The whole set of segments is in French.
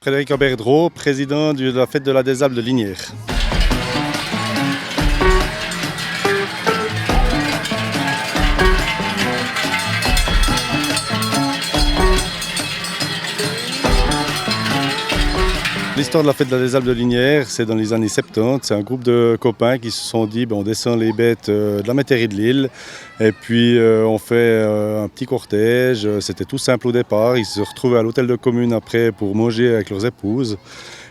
Frédéric Aberdreau, président de la fête de la des Alpes de Lignières. L'histoire de la fête de la des Alpes de Lignières, c'est dans les années 70. C'est un groupe de copains qui se sont dit on descend les bêtes de la métairie de Lille et puis on fait un petit cortège. C'était tout simple au départ. Ils se retrouvaient à l'hôtel de commune après pour manger avec leurs épouses.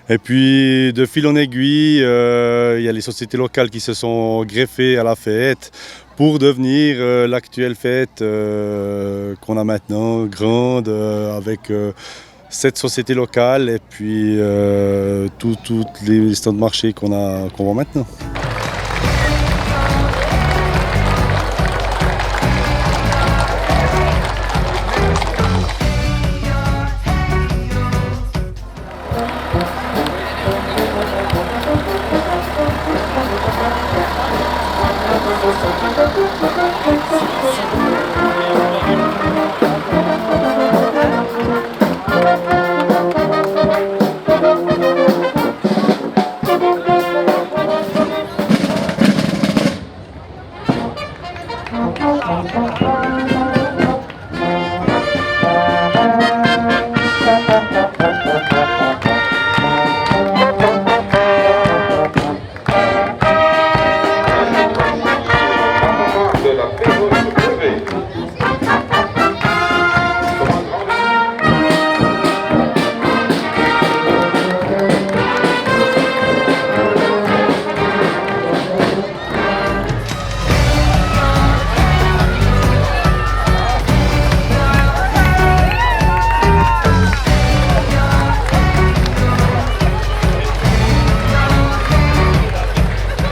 Et puis de fil en aiguille, il y a les sociétés locales qui se sont greffées à la fête pour devenir l'actuelle fête qu'on a maintenant, grande, avec 7 sociétés locales et puis toutes les stands de marché qu'on voit maintenant.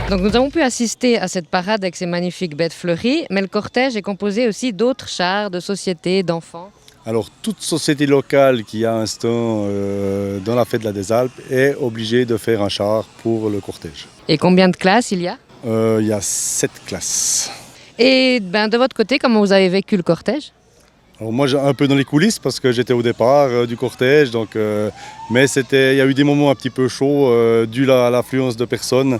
Donc nous avons pu assister à cette parade avec ces magnifiques bêtes fleuries, mais le cortège est composé aussi d'autres chars, de sociétés, d'enfants. Alors toute société locale qui a un stand dans la fête de la des Alpes est obligée de faire un char pour le cortège. Et combien de classes il y a ? Il y a 7 classes. Et de votre côté, comment vous avez vécu le cortège ? Alors moi, un peu dans les coulisses parce que j'étais au départ du cortège, mais il y a eu des moments un petit peu chauds dû à l'affluence de personnes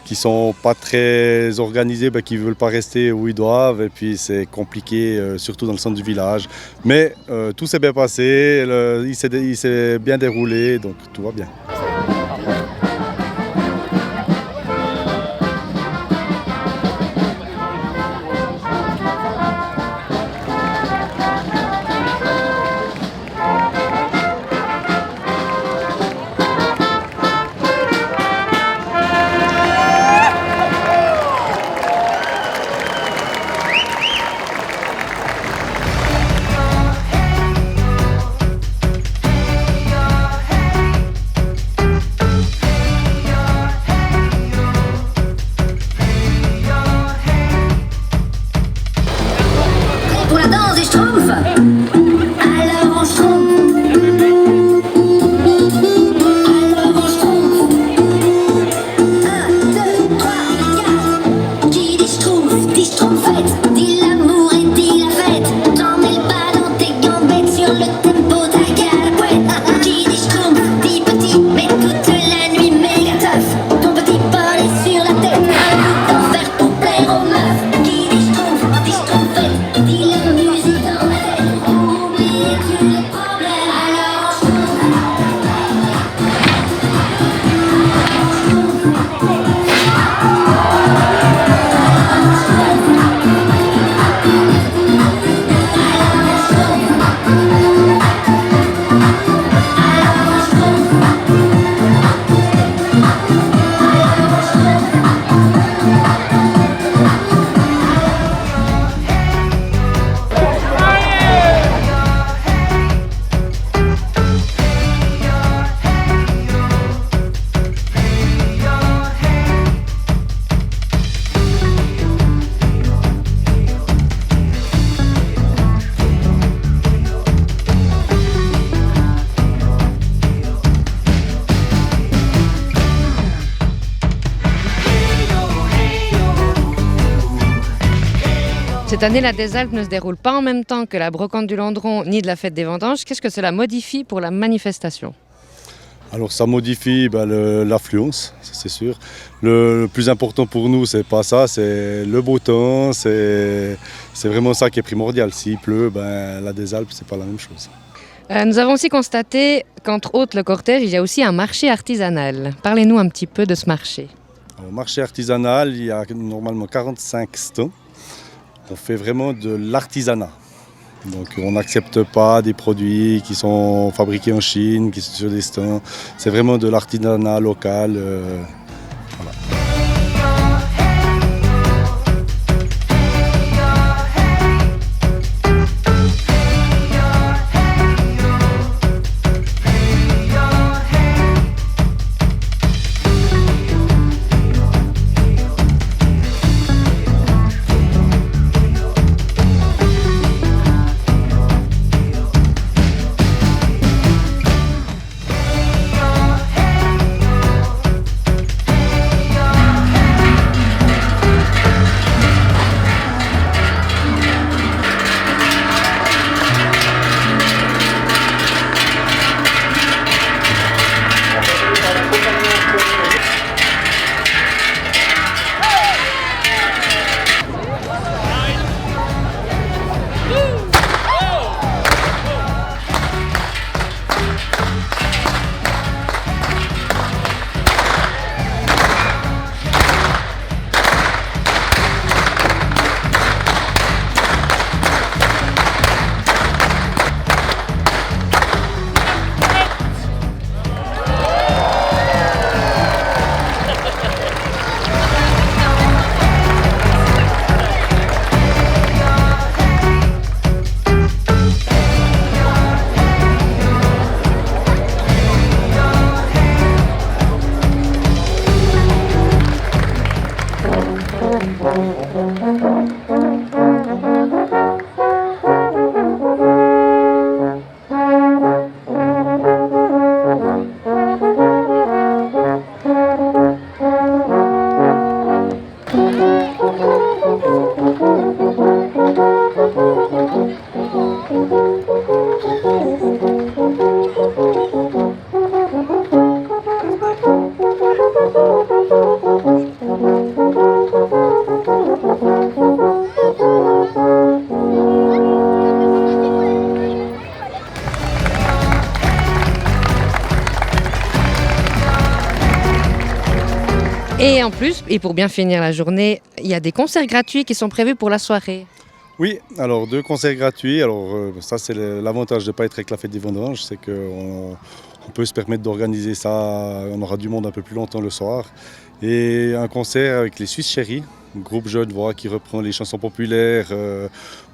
qui sont pas très organisés, qui ne veulent pas rester où ils doivent, et puis c'est compliqué, surtout dans le centre du village. Mais tout s'est bien passé, il s'est bien déroulé, donc tout va bien. Cette année, la des Alpes ne se déroule pas en même temps que la brocante du Landron ni de la fête des vendanges. Qu'est-ce que cela modifie pour la manifestation? Alors ça modifie l'affluence, ça, c'est sûr. Le plus important pour nous, c'est pas ça, c'est le beau temps, c'est vraiment ça qui est primordial. S'il pleut, la des Alpes, c'est pas la même chose. Nous avons aussi constaté qu'entre autres le cortège, il y a aussi un marché artisanal. Parlez-nous un petit peu de ce marché. Au marché artisanal, il y a normalement 45 stands. On fait vraiment de l'artisanat. Donc on n'accepte pas des produits qui sont fabriqués en Chine, qui sont sur des stands. C'est vraiment de l'artisanat local. Voilà. Et en plus, et pour bien finir la journée, il y a des concerts gratuits qui sont prévus pour la soirée. Oui, alors 2 concerts gratuits. Alors ça c'est l'avantage de ne pas être avec la fête des vendanges, c'est qu'on peut se permettre d'organiser ça, on aura du monde un peu plus longtemps le soir. Et un concert avec les Suisses Chéris, groupe genevois qui reprend les chansons populaires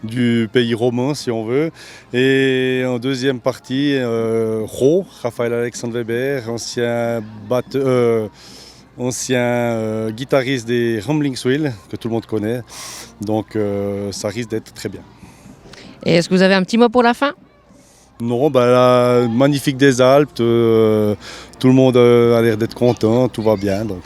du pays romain si on veut. Et en deuxième partie, Raphaël Alexandre Weber, ancien guitariste des Ramblings Wheel, que tout le monde connaît. Donc ça risque d'être très bien. Et est-ce que vous avez un petit mot pour la fin? Non, la magnifique des Alpes, tout le monde a l'air d'être content, tout va bien. Donc.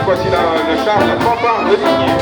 Voici le char de Quentin de Ligné.